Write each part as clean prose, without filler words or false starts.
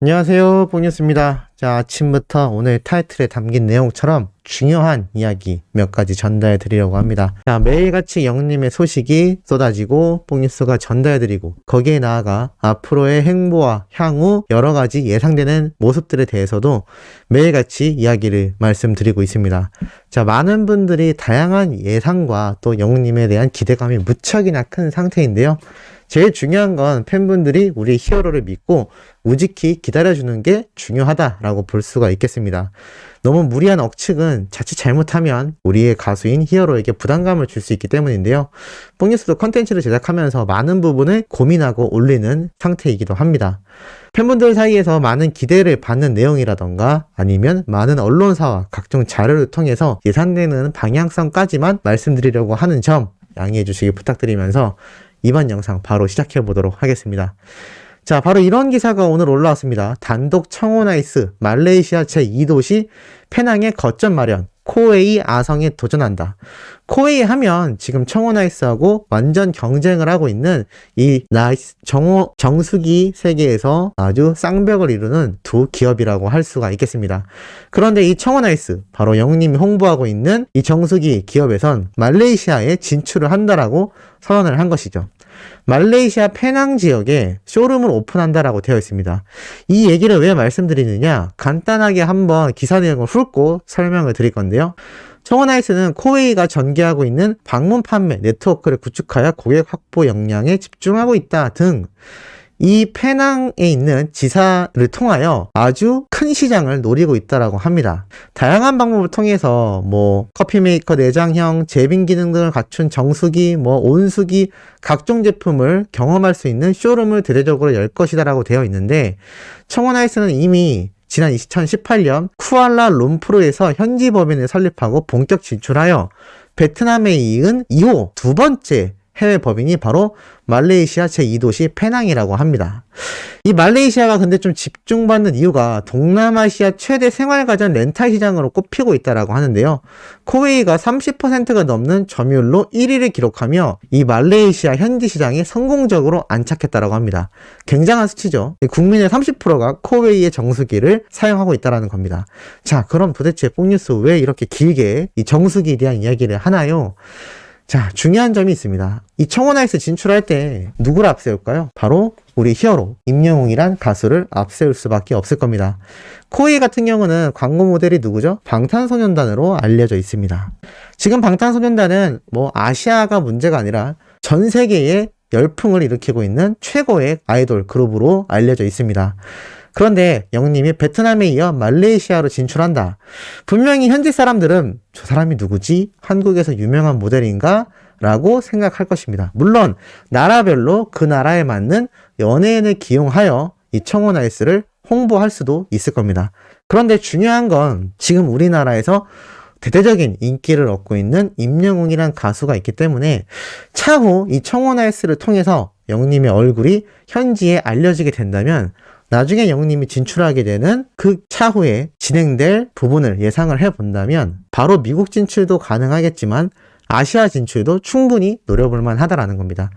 안녕하세요, 뽕뉴스입니다. 자, 아침부터 오늘 타이틀에 담긴 내용처럼 중요한 이야기 몇 가지 전달해 드리려고 합니다. 자, 매일같이 영님의 소식이 쏟아지고 뽕뉴스가 전달해 드리고 거기에 나아가 앞으로의 행보와 향후 여러 가지 예상되는 모습들에 대해서도 매일같이 이야기를 말씀드리고 있습니다. 자, 많은 분들이 다양한 예상과 또 영님에 대한 기대감이 무척이나 큰 상태인데요. 제일 중요한 건 팬분들이 우리 히어로를 믿고 우직히 기다려주는 게 중요하다라고 볼 수가 있겠습니다. 너무 무리한 억측은 자칫 잘못하면 우리의 가수인 히어로에게 부담감을 줄 수 있기 때문인데요. 뽕뉴스도 컨텐츠를 제작하면서 많은 부분을 고민하고 올리는 상태이기도 합니다. 팬분들 사이에서 많은 기대를 받는 내용이라던가 아니면 많은 언론사와 각종 자료를 통해서 예상되는 방향성까지만 말씀드리려고 하는 점 양해해 주시기 부탁드리면서 이번 영상 바로 시작해 보도록 하겠습니다. 자, 바로 이런 기사가 오늘 올라왔습니다. 단독 청혼아이스 말레이시아 제2도시 페낭의 거점 마련, 코웨이 아성에 도전한다. 코웨이 하면 지금 청혼아이스하고 완전 경쟁을 하고 있는 이 정수기 세계에서 아주 쌍벽을 이루는 두 기업이라고 할 수가 있겠습니다. 그런데 이 청혼아이스, 바로 영님이 홍보하고 있는 이 정수기 기업에선 말레이시아에 진출을 한다라고 선언을 한 것이죠. 말레이시아 페낭 지역에 쇼룸을 오픈한다라고 되어 있습니다. 이 얘기를 왜 말씀드리느냐? 간단하게 한번 기사 내용을 훑고 설명을 드릴 건데요. 청혼아이스는 코웨이가 전개하고 있는 방문 판매 네트워크를 구축하여 고객 확보 역량에 집중하고 있다 등 이 페낭에 있는 지사를 통하여 아주 큰 시장을 노리고 있다라고 합니다. 다양한 방법을 통해서 커피 메이커 내장형, 제빙 기능 등을 갖춘 정수기, 온수기 각종 제품을 경험할 수 있는 쇼룸을 대대적으로 열 것이다라고 되어 있는데 청혼아이스는 이미 지난 2018년 쿠알라룸푸르에서 현지 법인을 설립하고 본격 진출하여 베트남에 이은 이후 두 번째 해외 법인이 바로 말레이시아 제2도시 페낭이라고 합니다. 이 말레이시아가 근데 좀 집중받는 이유가 동남아시아 최대 생활가전 렌탈 시장으로 꼽히고 있다라고 하는데요. 코웨이가 30%가 넘는 점유율로 1위를 기록하며 이 말레이시아 현지 시장에 성공적으로 안착했다라고 합니다. 굉장한 수치죠. 국민의 30%가 코웨이의 정수기를 사용하고 있다라는 겁니다. 자, 그럼 도대체 뽕뉴스 왜 이렇게 길게 이 정수기에 대한 이야기를 하나요? 자, 중요한 점이 있습니다. 이 청혼아이스 진출할 때 누구를 앞세울까요? 바로 우리 히어로 임영웅이란 가수를 앞세울 수밖에 없을 겁니다. 코웨이 같은 경우는 광고 모델이 누구죠? 방탄소년단으로 알려져 있습니다. 지금 방탄소년단은 아시아가 문제가 아니라 전 세계에 열풍을 일으키고 있는 최고의 아이돌 그룹으로 알려져 있습니다. 그런데 영님이 베트남에 이어 말레이시아로 진출한다. 분명히 현지 사람들은 저 사람이 누구지? 한국에서 유명한 모델인가? 라고 생각할 것입니다. 물론 나라별로 그 나라에 맞는 연예인을 기용하여 이 청혼아이스를 홍보할 수도 있을 겁니다. 그런데 중요한 건 지금 우리나라에서 대대적인 인기를 얻고 있는 임영웅이란 가수가 있기 때문에 차후 이 청혼아이스를 통해서 영님의 얼굴이 현지에 알려지게 된다면 나중에 영님이 진출하게 되는 그 차후에 진행될 부분을 예상을 해본다면 바로 미국 진출도 가능하겠지만 아시아 진출도 충분히 노려볼 만하다라는 겁니다.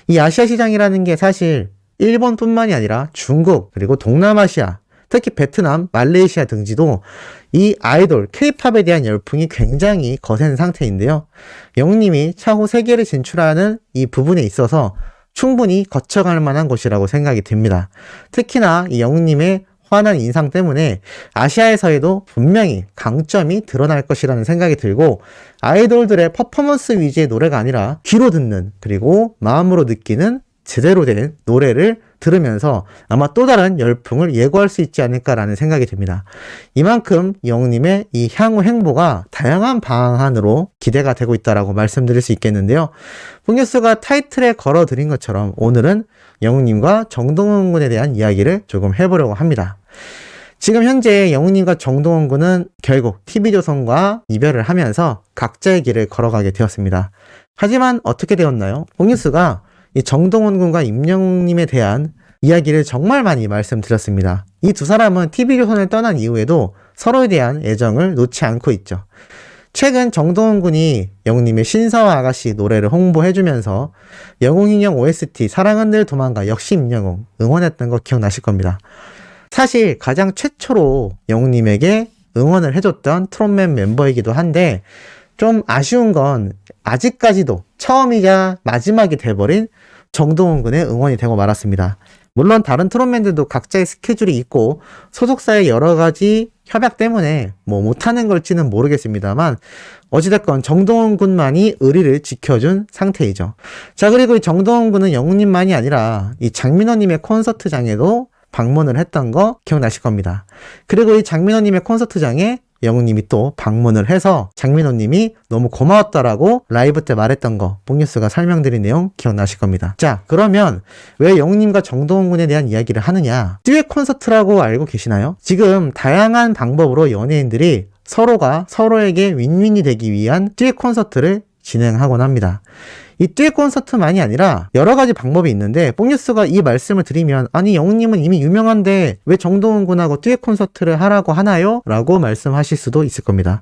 이 아시아 시장이라는 게 사실 일본뿐만이 아니라 중국 그리고 동남아시아 특히 베트남, 말레이시아 등지도 이 아이돌, K-팝에 대한 열풍이 굉장히 거센 상태인데요. 영님이 차후 세계를 진출하는 이 부분에 있어서 충분히 거쳐갈 만한 곳이라고 생각이 듭니다. 특히나 이 영웅님의 환한 인상 때문에 아시아에서에도 분명히 강점이 드러날 것이라는 생각이 들고 아이돌들의 퍼포먼스 위주의 노래가 아니라 귀로 듣는 그리고 마음으로 느끼는 제대로 된 노래를 들으면서 아마 또 다른 열풍을 예고할 수 있지 않을까라는 생각이 듭니다. 이만큼 영웅님의 이 향후 행보가 다양한 방안으로 기대가 되고 있다라고 말씀드릴 수 있겠는데요. 뽕뉴스가 타이틀에 걸어드린 것처럼 오늘은 영웅님과 정동원 군에 대한 이야기를 조금 해보려고 합니다. 지금 현재 영웅님과 정동원 군은 결국 TV조선과 이별을 하면서 각자의 길을 걸어가게 되었습니다. 하지만 어떻게 되었나요? 뽕뉴스가 이 정동원 군과 임영웅님에 대한 이야기를 정말 많이 말씀드렸습니다. 이 두 사람은 TV조선을 떠난 이후에도 서로에 대한 애정을 놓지 않고 있죠. 최근 정동원 군이 영웅님의 신서와 아가씨 노래를 홍보해주면서 영웅인형 OST 사랑은 늘 도망가 역시 임영웅 응원했던 거 기억나실 겁니다. 사실 가장 최초로 영웅님에게 응원을 해줬던 트롯맨 멤버이기도 한데 좀 아쉬운 건 아직까지도 처음이자 마지막이 돼버린 정동원 군의 응원이 되고 말았습니다. 물론 다른 트롯맨들도 각자의 스케줄이 있고 소속사의 여러 가지 협약 때문에 뭐 못하는 걸지는 모르겠습니다만 어찌됐건 정동원 군만이 의리를 지켜준 상태이죠. 자, 그리고 이 정동원 군은 영웅님만이 아니라 이 장민호님의 콘서트장에도 방문을 했던 거 기억나실 겁니다. 그리고 이 장민호님의 콘서트장에 영웅님이 또 방문을 해서 장민호님이 너무 고마웠다라고 라이브 때 말했던 거 뽕뉴스가 설명드린 내용 기억나실 겁니다. 자, 그러면 왜 영웅님과 정동원 군에 대한 이야기를 하느냐? 듀엣 콘서트라고 알고 계시나요? 지금 다양한 방법으로 연예인들이 서로가 서로에게 윈윈이 되기 위한 듀엣 콘서트를 진행하곤 합니다. 이 듀엣 콘서트만이 아니라 여러 가지 방법이 있는데 뽕뉴스가 이 말씀을 드리면 아니 영웅님은 이미 유명한데 왜 정동원 군하고 듀엣 콘서트를 하라고 하나요? 라고 말씀하실 수도 있을 겁니다.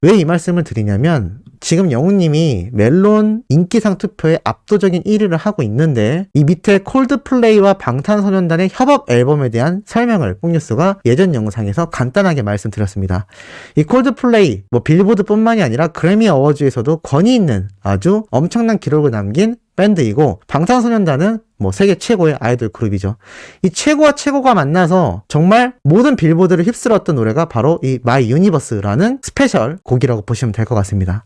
왜 이 말씀을 드리냐면 지금 영웅님이 멜론 인기상 투표에 압도적인 1위를 하고 있는데 이 밑에 콜드플레이와 방탄소년단의 협업 앨범에 대한 설명을 뽕뉴스가 예전 영상에서 간단하게 말씀드렸습니다. 이 콜드플레이 뭐 빌보드뿐만이 아니라 그래미 어워즈에서도 권위 있는 아주 엄청난 기록을 남긴 밴드이고 방탄소년단은 뭐 세계 최고의 아이돌 그룹이죠. 이 최고와 최고가 만나서 정말 모든 빌보드를 휩쓸었던 노래가 바로 이 마이 유니버스라는 스페셜 곡이라고 보시면 될 것 같습니다.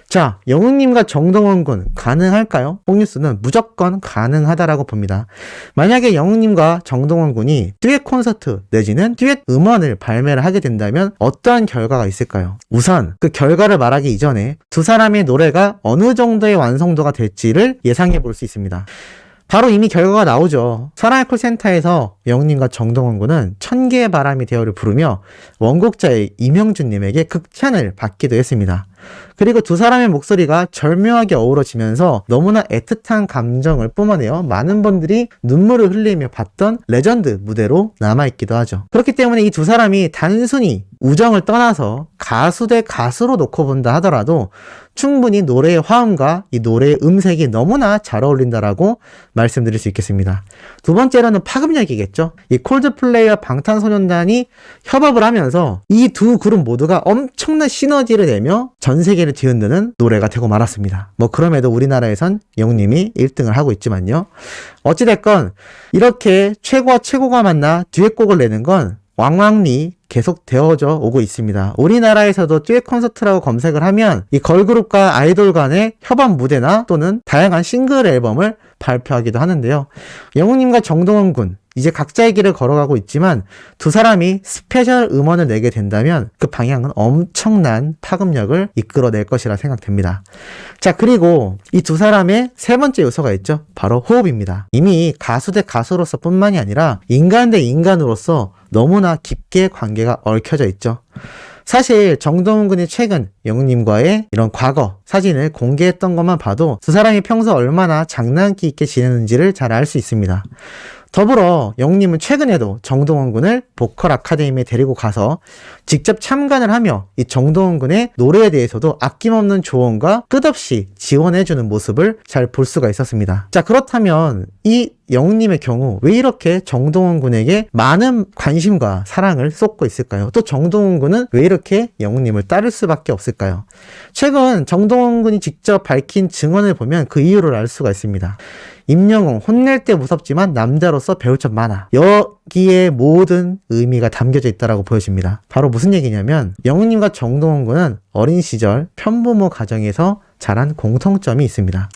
자, 영웅님과 정동원 군 가능할까요? 뽕뉴스는 무조건 가능하다라고 봅니다. 만약에 영웅님과 정동원 군이 듀엣 콘서트 내지는 듀엣 음원을 발매를 하게 된다면 어떠한 결과가 있을까요? 우선 그 결과를 말하기 이전에 두 사람의 노래가 어느 정도의 완성도가 될지를 예상해 볼 수 있습니다. 바로 이미 결과가 나오죠. 사랑의 콜센터에서 영웅님과 정동원 군은 천개의 바람이 되어를 부르며 원곡자의 이명준님에게 극찬을 받기도 했습니다. 그리고 두 사람의 목소리가 절묘하게 어우러지면서 너무나 애틋한 감정을 뿜어내어 많은 분들이 눈물을 흘리며 봤던 레전드 무대로 남아있기도 하죠. 그렇기 때문에 이 두 사람이 단순히 우정을 떠나서 가수 대 가수로 놓고 본다 하더라도 충분히 노래의 화음과 이 노래의 음색이 너무나 잘 어울린다라고 말씀드릴 수 있겠습니다. 두 번째로는 파급력이겠죠. 이 콜드플레이와 방탄소년단이 협업을 하면서 이 두 그룹 모두가 엄청난 시너지를 내며 전 세계를 뒤흔드는 노래가 되고 말았습니다. 뭐 그럼에도 우리나라에선 영웅님이 1등을 하고 있지만요. 어찌됐건 이렇게 최고와 최고가 만나 듀엣곡을 내는 건 왕왕리 계속 되어져 오고 있습니다. 우리나라에서도 듀엣 콘서트라고 검색을 하면 이 걸그룹과 아이돌 간의 협업 무대나 또는 다양한 싱글 앨범을 발표하기도 하는데요. 영웅님과 정동원 군 이제 각자의 길을 걸어가고 있지만 두 사람이 스페셜 음원을 내게 된다면 그 방향은 엄청난 파급력을 이끌어낼 것이라 생각됩니다. 자, 그리고 이 두 사람의 세 번째 요소가 있죠. 바로 호흡입니다. 이미 가수 대 가수로서 뿐만이 아니라 인간 대 인간으로서 너무나 깊게 관계가 얽혀져 있죠. 사실 정동원 군이 최근 영웅님과의 이런 과거 사진을 공개했던 것만 봐도 두 사람이 평소 얼마나 장난기 있게 지내는지를 잘 알 수 있습니다. 더불어 영웅님은 최근에도 정동원 군을 보컬 아카데미에 데리고 가서 직접 참관을 하며 이 정동원 군의 노래에 대해서도 아낌없는 조언과 끝없이 지원해주는 모습을 잘 볼 수가 있었습니다. 자, 그렇다면 이 영웅님의 경우 왜 이렇게 정동원 군에게 많은 관심과 사랑을 쏟고 있을까요? 또 정동원 군은 왜 이렇게 영웅님을 따를 수밖에 없을까요? 최근 정동원 군이 직접 밝힌 증언을 보면 그 이유를 알 수가 있습니다. 임영웅 혼낼 때 무섭지만 남자로서 배울 점 많아. 여기에 모든 의미가 담겨져 있다라고 보여집니다. 바로 무슨 얘기냐면 영웅님과 정동원 군은 어린 시절 편부모 가정에서 자란 공통점이 있습니다.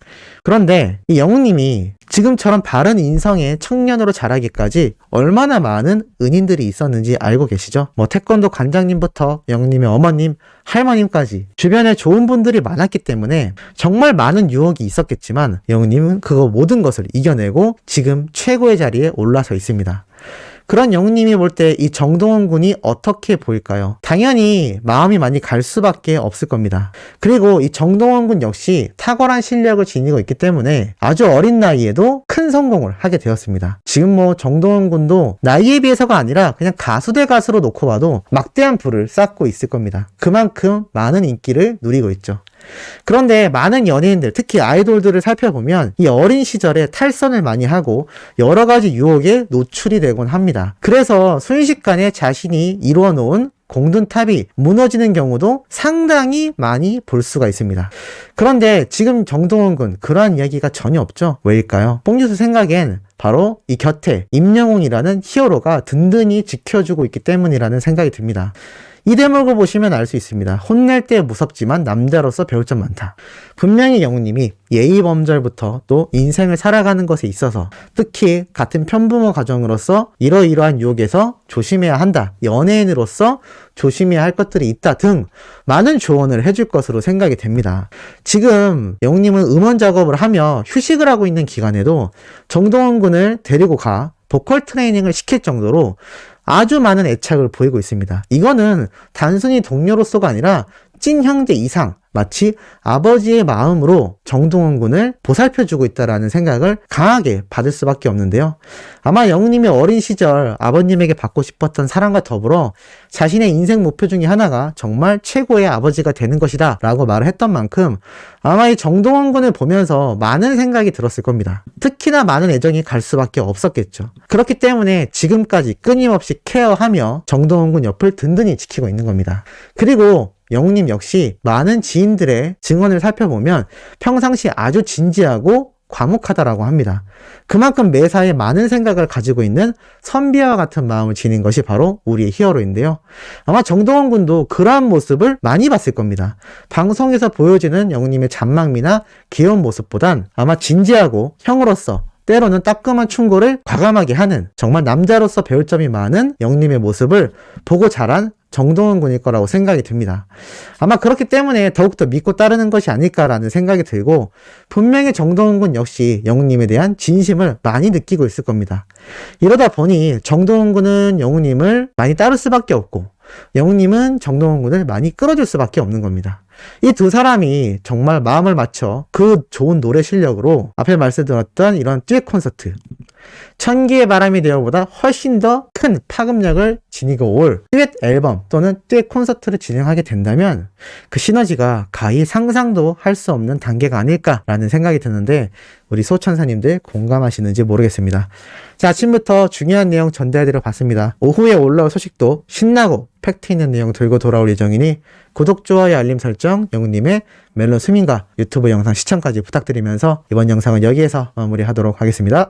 그런데 이 영웅님이 지금처럼 바른 인성의 청년으로 자라기까지 얼마나 많은 은인들이 있었는지 알고 계시죠? 뭐 태권도 관장님부터 영웅님의 어머님, 할머님까지 주변에 좋은 분들이 많았기 때문에 정말 많은 유혹이 있었겠지만 영웅님은 그거 모든 것을 이겨내고 지금 최고의 자리에 올라서 있습니다. 그런 영웅님이 볼 때 이 정동원 군이 어떻게 보일까요? 당연히 마음이 많이 갈 수밖에 없을 겁니다. 그리고 이 정동원 군 역시 탁월한 실력을 지니고 있기 때문에 아주 어린 나이에도 큰 성공을 하게 되었습니다. 지금 뭐 정동원 군도 나이에 비해서가 아니라 그냥 가수 대 가수로 놓고 봐도 막대한 부를 쌓고 있을 겁니다. 그만큼 많은 인기를 누리고 있죠. 그런데 많은 연예인들, 특히 아이돌들을 살펴보면 이 어린 시절에 탈선을 많이 하고 여러 가지 유혹에 노출이 되곤 합니다. 그래서 순식간에 자신이 이루어놓은 공든탑이 무너지는 경우도 상당히 많이 볼 수가 있습니다. 그런데 지금 정동원 군 그러한 이야기가 전혀 없죠. 왜일까요? 뽕뉴스 생각엔 바로 이 곁에 임영웅이라는 히어로가 든든히 지켜주고 있기 때문이라는 생각이 듭니다. 이 대목을 보시면 알 수 있습니다. 혼낼 때 무섭지만 남자로서 배울 점 많다. 분명히 영웅님이 예의범절부터 또 인생을 살아가는 것에 있어서 특히 같은 편부모 가정으로서 이러이러한 유혹에서 조심해야 한다. 연예인으로서 조심해야 할 것들이 있다 등 많은 조언을 해줄 것으로 생각이 됩니다. 지금 영웅님은 음원 작업을 하며 휴식을 하고 있는 기간에도 정동원 군을 데리고 가 보컬 트레이닝을 시킬 정도로 아주 많은 애착을 보이고 있습니다. 이거는 단순히 동료로서가 아니라 찐 형제 이상, 마치 아버지의 마음으로 정동원 군을 보살펴주고 있다라는 생각을 강하게 받을 수밖에 없는데요. 아마 영웅님이 어린 시절 아버님에게 받고 싶었던 사랑과 더불어 자신의 인생 목표 중에 하나가 정말 최고의 아버지가 되는 것이다 라고 말을 했던 만큼 아마 이 정동원 군을 보면서 많은 생각이 들었을 겁니다. 특히나 많은 애정이 갈 수밖에 없었겠죠. 그렇기 때문에 지금까지 끊임없이 케어하며 정동원 군 옆을 든든히 지키고 있는 겁니다. 그리고 영웅님 역시 많은 지인들의 증언을 살펴보면 평상시 아주 진지하고 과묵하다라고 합니다. 그만큼 매사에 많은 생각을 가지고 있는 선비와 같은 마음을 지닌 것이 바로 우리의 히어로인데요. 아마 정동원 군도 그러한 모습을 많이 봤을 겁니다. 방송에서 보여지는 영웅님의 잔망미나 귀여운 모습보단 아마 진지하고 형으로서 때로는 따끔한 충고를 과감하게 하는 정말 남자로서 배울 점이 많은 영웅님의 모습을 보고 자란 정동원 군일 거라고 생각이 듭니다. 아마 그렇기 때문에 더욱더 믿고 따르는 것이 아닐까라는 생각이 들고 분명히 정동원 군 역시 영웅님에 대한 진심을 많이 느끼고 있을 겁니다. 이러다 보니 정동원 군은 영웅님을 많이 따를 수밖에 없고 영웅님은 정동원 군을 많이 끌어줄 수밖에 없는 겁니다. 이 두 사람이 정말 마음을 맞춰 그 좋은 노래 실력으로 앞에 말씀드렸던 이런 듀엣 콘서트 천기의 바람이 되어보다 훨씬 더 큰 파급력을 지니고 올 듀엣 앨범 또는 듀엣 콘서트를 진행하게 된다면 그 시너지가 가히 상상도 할 수 없는 단계가 아닐까라는 생각이 드는데 우리 소천사님들 공감하시는지 모르겠습니다. 자, 아침부터 중요한 내용 전달해드려 봤습니다. 오후에 올라올 소식도 신나고 팩트 있는 내용 들고 돌아올 예정이니 구독, 좋아요, 알림 설정, 영웅님의 멜론 수민가 유튜브 영상 시청까지 부탁드리면서 이번 영상은 여기에서 마무리하도록 하겠습니다.